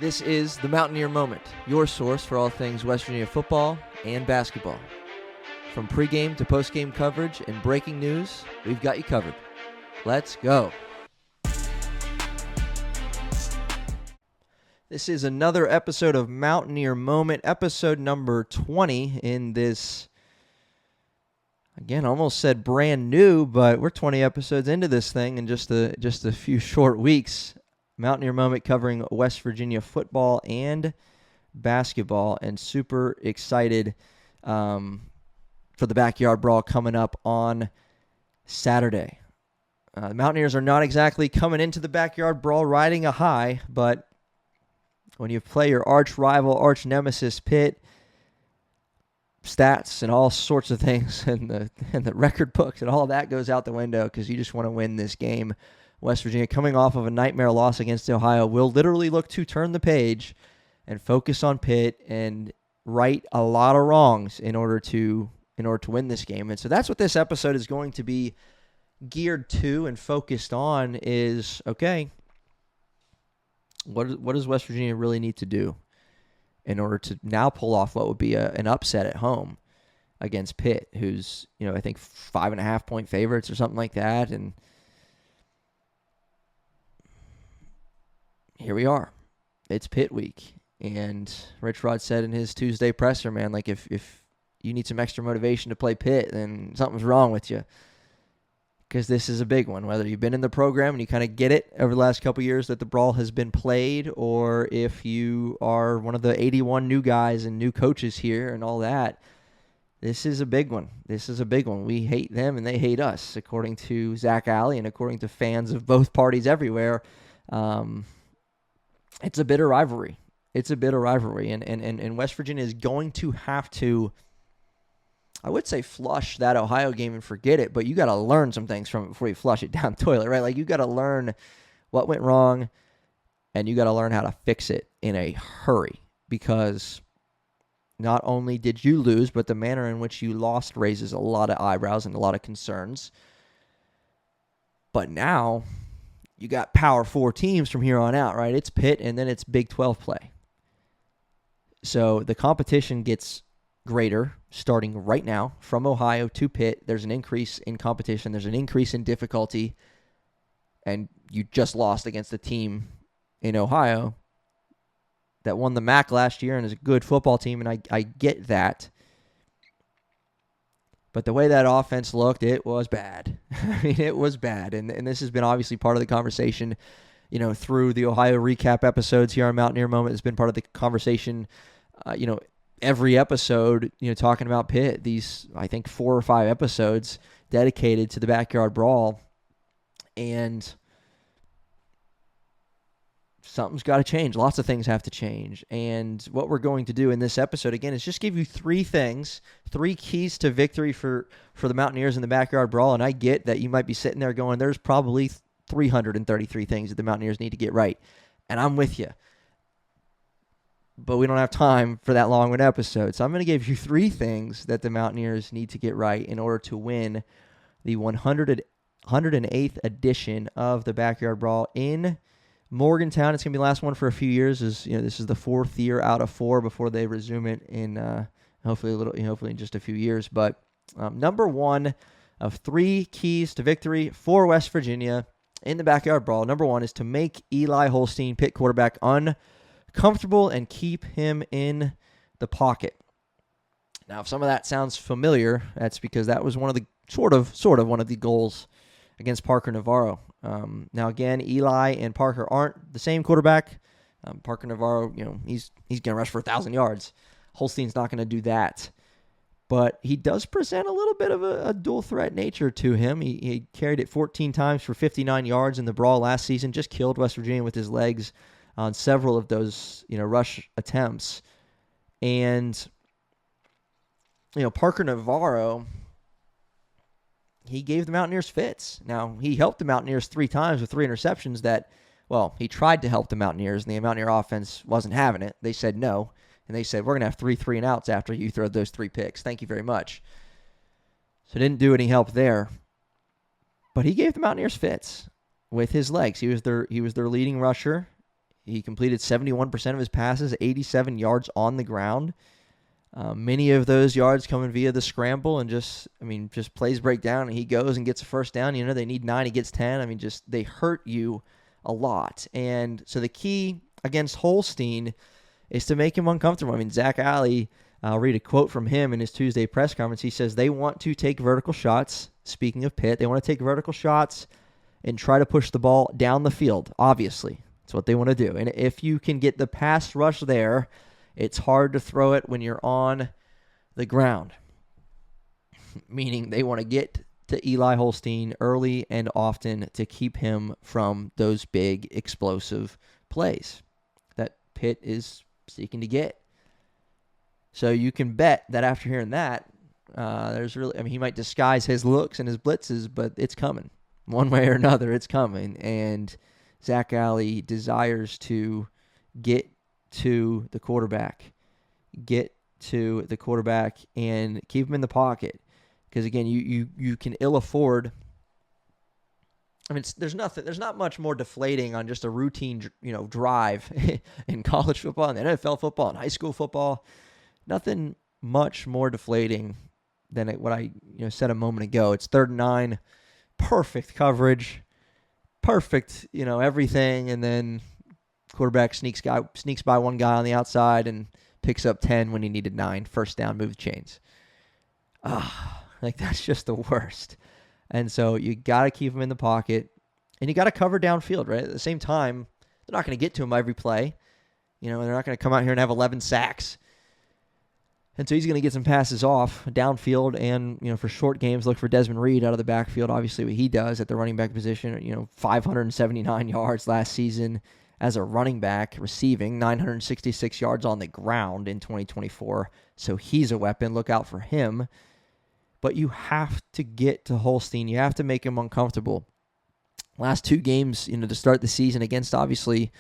This is the Mountaineer Moment, your source for all things West Virginia football and basketball. From pregame to postgame coverage and breaking news, we've got you covered. Let's go. This is another episode of Mountaineer Moment, episode number 20 in this, again, almost said brand new, but we're 20 episodes into this thing in just a few short weeks. Mountaineer Moment covering West Virginia football and basketball, and super excited for the Backyard Brawl coming up on Saturday. The Mountaineers are not exactly coming into the Backyard Brawl riding a high, but when you play your arch rival, arch nemesis Pitt, stats and all sorts of things and the record books and all that goes out the window because you just want to win this game. West Virginia, coming off of a nightmare loss against Ohio, will literally look to turn the page and focus on Pitt and right a lot of wrongs in order to win this game. And so that's what this episode is going to be geared to and focused on is, okay, what does West Virginia really need to do in order to now pull off what would be an upset at home against Pitt, who's, I think 5.5-point favorites or something like that. And here we are. It's Pitt week. And Rich Rod said in his Tuesday presser, man, like if you need some extra motivation to play Pitt, then something's wrong with you. Because this is a big one. Whether you've been in the program and you kind of get it over the last couple of years that the brawl has been played, or if you are one of the 81 new guys and new coaches here and all that, this is a big one. This is a big one. We hate them and they hate us, according to Zach Alley and according to fans of both parties everywhere. It's a bitter rivalry. It's a bitter rivalry. And West Virginia is going to have to, I would say, flush that Ohio game and forget it, but you got to learn some things from it before you flush it down the toilet, right? Like, you got to learn what went wrong, and you got to learn how to fix it in a hurry, because not only did you lose, but the manner in which you lost raises a lot of eyebrows and a lot of concerns. But now you got Power 4 teams from here on out, right? It's Pitt, and then it's Big 12 play. So the competition gets greater starting right now from Ohio to Pitt. There's an increase in competition. There's an increase in difficulty. And you just lost against a team in Ohio that won the MAC last year and is a good football team, and I get that. But the way that offense looked, it was bad. I mean, it was bad. And this has been obviously part of the conversation, through the Ohio recap episodes here on Mountaineer Moment. It's been part of the conversation, every episode, talking about Pitt. These, I think, 4 or 5 episodes dedicated to the Backyard Brawl. And something's got to change. Lots of things have to change. And what we're going to do in this episode, again, is just give you 3 things, 3 keys to victory for the Mountaineers in the Backyard Brawl. And I get that you might be sitting there going, there's probably 333 things that the Mountaineers need to get right. And I'm with you. But we don't have time for that long of an episode. So I'm going to give you 3 things that the Mountaineers need to get right in order to win the 108th edition of the Backyard Brawl in Morgantown. It's going to be the last one for a few years. This is the 4th year out of 4 before they resume it in hopefully in just a few years. But number 1 of 3 keys to victory for West Virginia in the Backyard Brawl. Number 1 is to make Eli Holstein, Pitt quarterback, uncomfortable and keep him in the pocket. Now, if some of that sounds familiar, that's because that was one of the sort of one of the goals against Parker Navarro. Now, again, Eli and Parker aren't the same quarterback. Parker Navarro, he's going to rush for 1,000 yards. Holstein's not going to do that. But he does present a little bit of a dual threat nature to him. He carried it 14 times for 59 yards in the brawl last season, just killed West Virginia with his legs on several of those, rush attempts. And, Parker Navarro, he gave the Mountaineers fits. Now, he helped the Mountaineers 3 times with 3 interceptions that, he tried to help the Mountaineers, and the Mountaineer offense wasn't having it. They said no, and they said, we're going to have 3 3-and-outs after you throw those 3 picks. Thank you very much. So didn't do any help there. But he gave the Mountaineers fits with his legs. He was their leading rusher. He completed 71% of his passes, 87 yards on the ground. Many of those yards coming via the scramble and just plays break down and he goes and gets a first down. They need 9, he gets 10. They hurt you a lot. And so the key against Holstein is to make him uncomfortable. Zach Alley, I'll read a quote from him in his Tuesday press conference. He says they want to take vertical shots. Speaking of Pitt, they want to take vertical shots and try to push the ball down the field, obviously. That's what they want to do. And if you can get the pass rush there, it's hard to throw it when you're on the ground. Meaning they want to get to Eli Holstein early and often to keep him from those big explosive plays that Pitt is seeking to get. So you can bet that after hearing that, he might disguise his looks and his blitzes, but it's coming. One way or another, it's coming. And Zach Alley desires to get to the quarterback. Get to the quarterback and keep him in the pocket. Because, again, you can ill afford. There's not much more deflating on just a routine, drive in college football, and NFL football, and high school football. Nothing much more deflating than what I said a moment ago. It's 3rd and 9, perfect coverage, perfect everything, and then quarterback sneaks by one guy on the outside and picks up 10 when he needed 9. First down, move the chains. That's just the worst. And so you got to keep him in the pocket, and you got to cover downfield, right? At the same time, they're not going to get to him every play. They're not going to come out here and have 11 sacks. And so he's going to get some passes off downfield, and for short games, look for Desmond Reed out of the backfield. Obviously, what he does at the running back position, 579 yards last season as a running back, receiving 966 yards on the ground in 2024. So he's a weapon. Look out for him. But you have to get to Holstein. You have to make him uncomfortable. Last 2 games, to start the season against, obviously,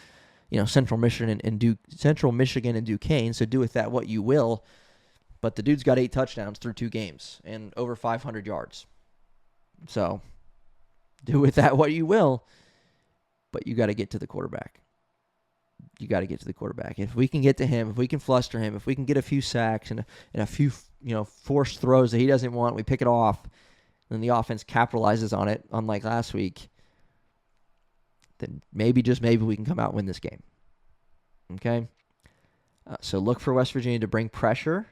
Central Michigan and Duquesne. So do with that what you will. But the dude's got 8 touchdowns through 2 games and over 500 yards. So do with that what you will. But you got to get to the quarterback. You got to get to the quarterback. If we can get to him, if we can fluster him, if we can get a few sacks and a few forced throws that he doesn't want, we pick it off, then the offense capitalizes on it, unlike last week, then maybe, just maybe, we can come out and win this game. Okay? So look for West Virginia to bring pressure,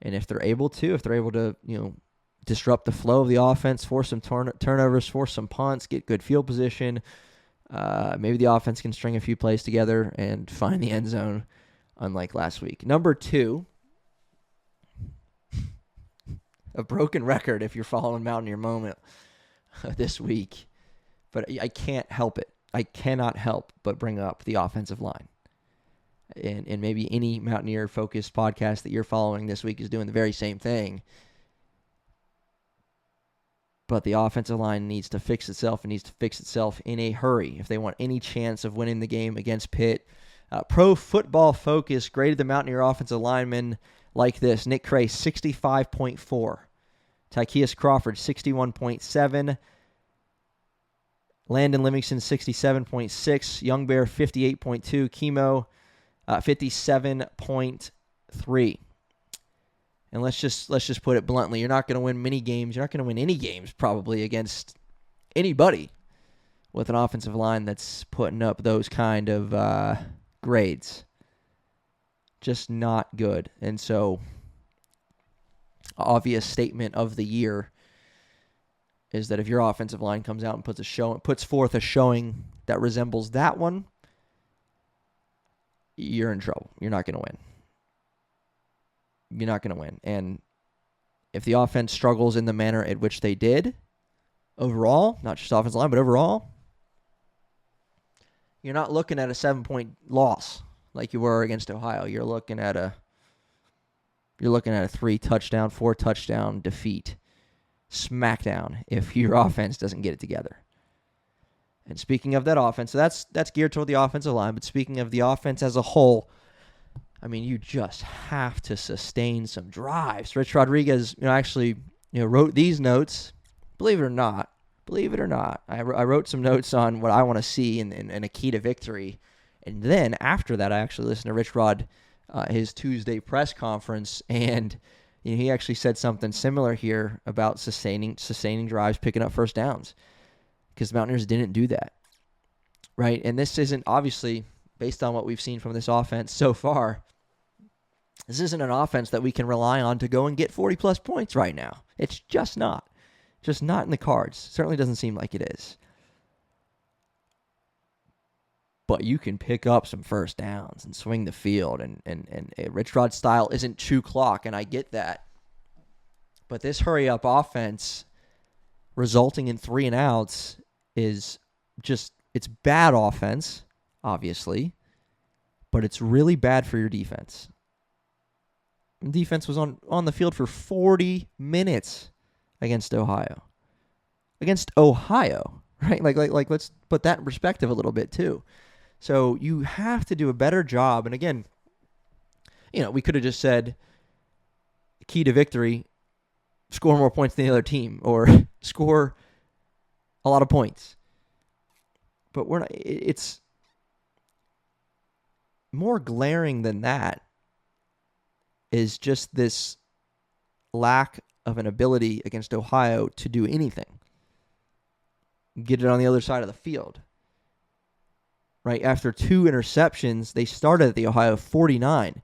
and if they're able to, disrupt the flow of the offense, force some turnovers, force some punts, get good field position, maybe the offense can string a few plays together and find the end zone, unlike last week. Number 2, a broken record if you're following Mountaineer Moment this week, but I can't help it. I cannot help but bring up the offensive line. And maybe any Mountaineer-focused podcast that you're following this week is doing the very same thing. But the offensive line needs to fix itself and needs to fix itself in a hurry if they want any chance of winning the game against Pitt. Pro Football Focus graded the Mountaineer offensive linemen like this. Nick Cray, 65.4. Tykeus Crawford, 61.7. Landon Livingston, 67.6. Young Bear, 58.2. Chemo, 57.3. And let's just put it bluntly, you're not going to win many games. You're not going to win any games probably against anybody with an offensive line that's putting up those kind of grades. Just not good. And so, obvious statement of the year is that if your offensive line comes out and puts forth a showing that resembles that one, you're in trouble. You're not going to win. You're not going to win. And if the offense struggles in the manner at which they did, overall, not just offensive line, but overall, you're not looking at a 7-point loss like you were against Ohio. You're looking at a 3-touchdown, 4-touchdown defeat, smackdown, if your offense doesn't get it together. And speaking of that offense, so that's geared toward the offensive line, but speaking of the offense as a whole, you just have to sustain some drives. Rich Rodriguez, actually, wrote these notes. Believe it or not, I wrote some notes on what I want to see in a key to victory And then after that, I actually listened to Rich Rod, his Tuesday press conference, and he actually said something similar here about sustaining drives, picking up first downs, because the Mountaineers didn't do that, right? And this isn't, obviously, based on what we've seen from this offense so far, this isn't an offense that we can rely on to go and get 40-plus points right now. It's just not. Just not in the cards. Certainly doesn't seem like it is. But you can pick up some first downs and swing the field, and Rich Rod's style isn't chew clock, and I get that. But this hurry-up offense resulting in 3 and outs is just, it's bad offense, obviously, but it's really bad for your defense. Defense was on the field for 40 minutes against Ohio. Against Ohio, right? Like let's put that in perspective a little bit too. So you have to do a better job. And again, we could have just said key to victory, score more points than the other team, or score a lot of points. But we're not, it's more glaring than that is just this lack of an ability against Ohio to do anything. Get it on the other side of the field. Right? After 2 interceptions, they started at the Ohio 49.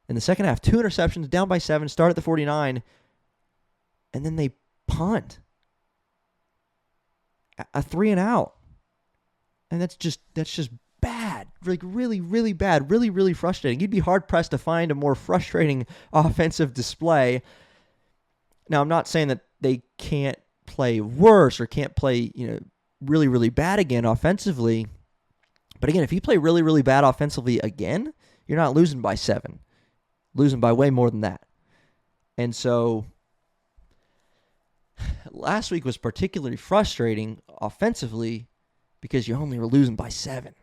In the second half, 2 interceptions, down by 7, start at the 49, and then they punt. A 3 and out. And that's just bad. Like really, really bad. Really, really frustrating. You'd be hard-pressed to find a more frustrating offensive display. Now, I'm not saying that they can't play worse or can't play, really, really bad again offensively. But again, if you play really, really bad offensively again, you're not losing by 7. Losing by way more than that. And so last week was particularly frustrating offensively because you only were losing by 7.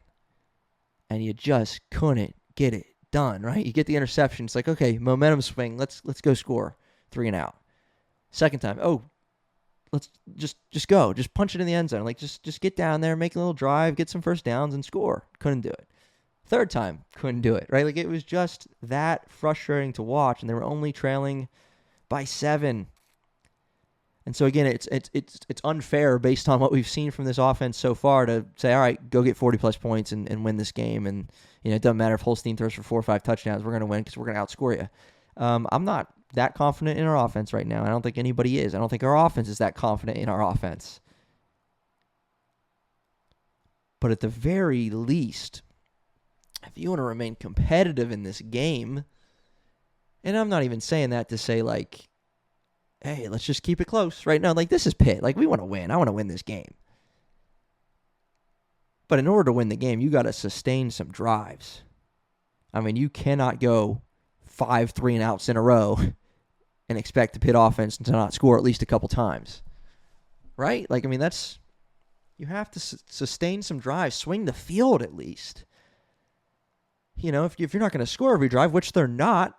And you just couldn't get it done, right? You get the interception. It's like, okay, momentum swing. Let's go score. 3 and out. Second time, let's just go. Just punch it in the end zone. Like, just get down there, make a little drive, get some first downs, and score. Couldn't do it. Third time, couldn't do it, right? Like, it was just that frustrating to watch, and they were only trailing by 7. And so, again, it's unfair based on what we've seen from this offense so far to say, all right, go get 40-plus points and win this game. And, it doesn't matter if Holstein throws for 4 or 5 touchdowns. We're going to win because we're going to outscore you. I'm not that confident in our offense right now. I don't think anybody is. I don't think our offense is that confident in our offense. But at the very least, if you want to remain competitive in this game, and I'm not even saying that to say, like, hey, let's just keep it close right now. Like, this is Pitt. Like, we want to win. I want to win this game. But in order to win the game, you got to sustain some drives. I mean, you cannot go 5 3-and-outs in a row and expect the Pitt offense to not score at least a couple times. Right? Like, I mean, you have to sustain some drives, swing the field at least. If you're not going to score every drive, which they're not,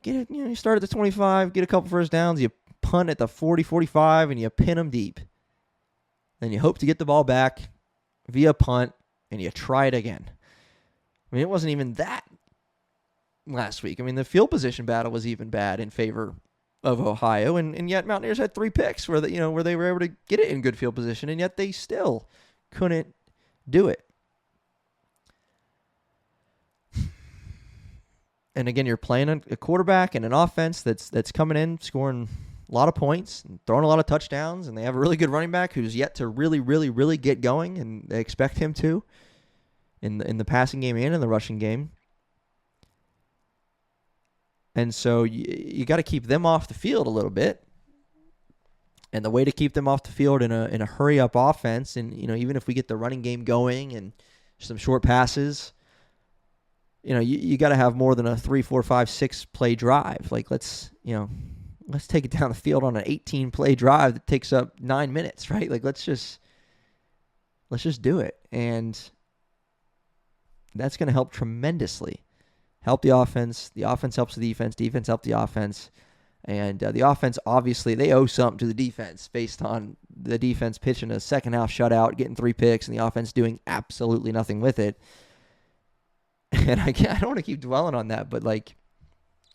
get it. You start at the 25, get a couple first downs, you punt at the 40, 45, and you pin them deep. Then you hope to get the ball back via punt, and you try it again. I mean, it wasn't even that last week. I mean, the field position battle was even bad in favor of Ohio, and yet Mountaineers had 3 picks where they were able to get it in good field position, and yet they still couldn't do it. And again, you're playing a quarterback and an offense that's coming in, scoring a lot of points, and throwing a lot of touchdowns, and they have a really good running back who's yet to really, really, really get going, and they expect him to in the passing game and in the rushing game. And so you got to keep them off the field a little bit. And the way to keep them off the field in a hurry-up offense, and even if we get the running game going and some short passes, you got to have more than a 3, 4, 5, 6 play drive. Like, let's take it down the field on an 18 play drive that takes up 9 minutes, right? Like, let's just do it. And that's going to help tremendously. Help the offense. The offense helps the defense. Defense helps the offense. And the offense, obviously, they owe something to the defense based on the defense pitching a second-half shutout, getting 3 picks, and the offense doing absolutely nothing with it. And I don't want to keep dwelling on that, but,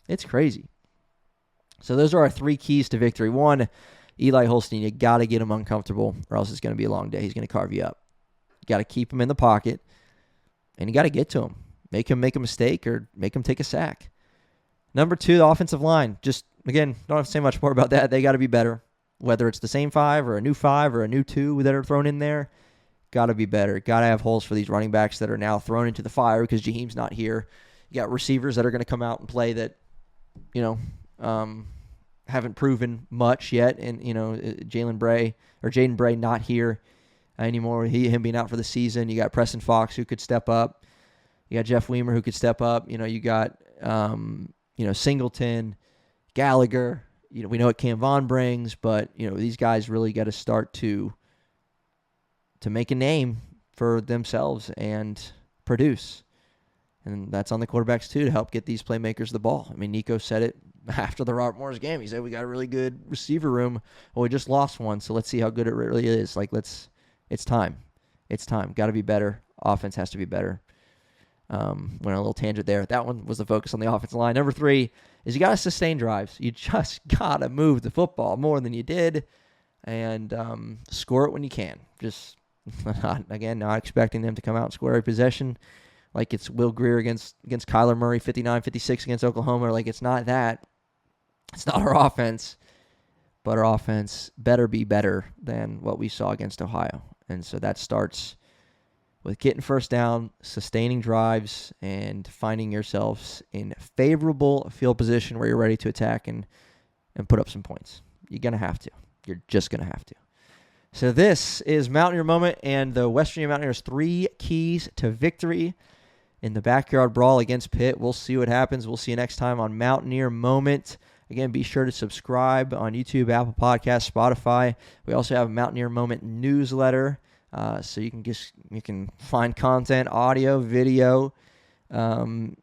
it's crazy. So those are our 3 keys to victory. 1, Eli Holstein, you got to get him uncomfortable or else it's going to be a long day. He's going to carve you up. You got to keep him in the pocket, and you got to get to him. Make him make a mistake or make him take a sack. Number 2, the offensive line. Just, again, don't have to say much more about that. They got to be better. Whether it's the same 5 or a new 5 or a new 2 that are thrown in there, got to be better. Got to have holes for these running backs that are now thrown into the fire because Jaheim's not here. You got receivers that are going to come out and play that, haven't proven much yet. And, Jaden Bray not here anymore. Him being out for the season. You got Preston Fox who could step up. You got Jeff Weimer who could step up. You got, Singleton, Gallagher. We know what Cam Vaughn brings, but, these guys really got to start to make a name for themselves and produce. And that's on the quarterbacks, too, to help get these playmakers the ball. I mean, Nico said it after the Robert Morris game. He said, we got a really good receiver room. Well, we just lost one, so let's see how good it really is. It's time. It's time. Got to be better. Offense has to be better. Went on a little tangent there. That one was the focus on the offensive line. Number 3 is you got to sustain drives. You just got to move the football more than you did and score it when you can. Just, not expecting them to come out and score every possession like it's Will Grier against Kyler Murray, 59-56 against Oklahoma. It's not that. It's not our offense, but our offense better be better than what we saw against Ohio. And so that starts with getting first down, sustaining drives, and finding yourselves in favorable field position where you're ready to attack and put up some points. You're going to have to. You're just going to have to. So this is Mountaineer Moment and the West Virginia Mountaineers' 3 keys to victory in the Backyard Brawl against Pitt. We'll see what happens. We'll see you next time on Mountaineer Moment. Again, be sure to subscribe on YouTube, Apple Podcasts, Spotify. We also have a Mountaineer Moment newsletter. So you can find content, audio, video, and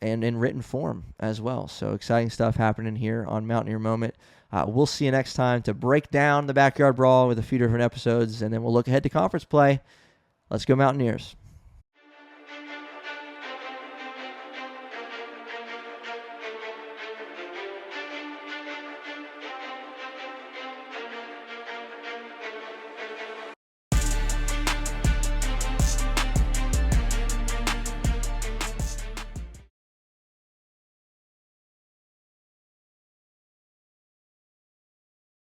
in written form as well. So exciting stuff happening here on Mountaineer Moment. We'll see you next time to break down the Backyard Brawl with a few different episodes, and then we'll look ahead to conference play. Let's go Mountaineers.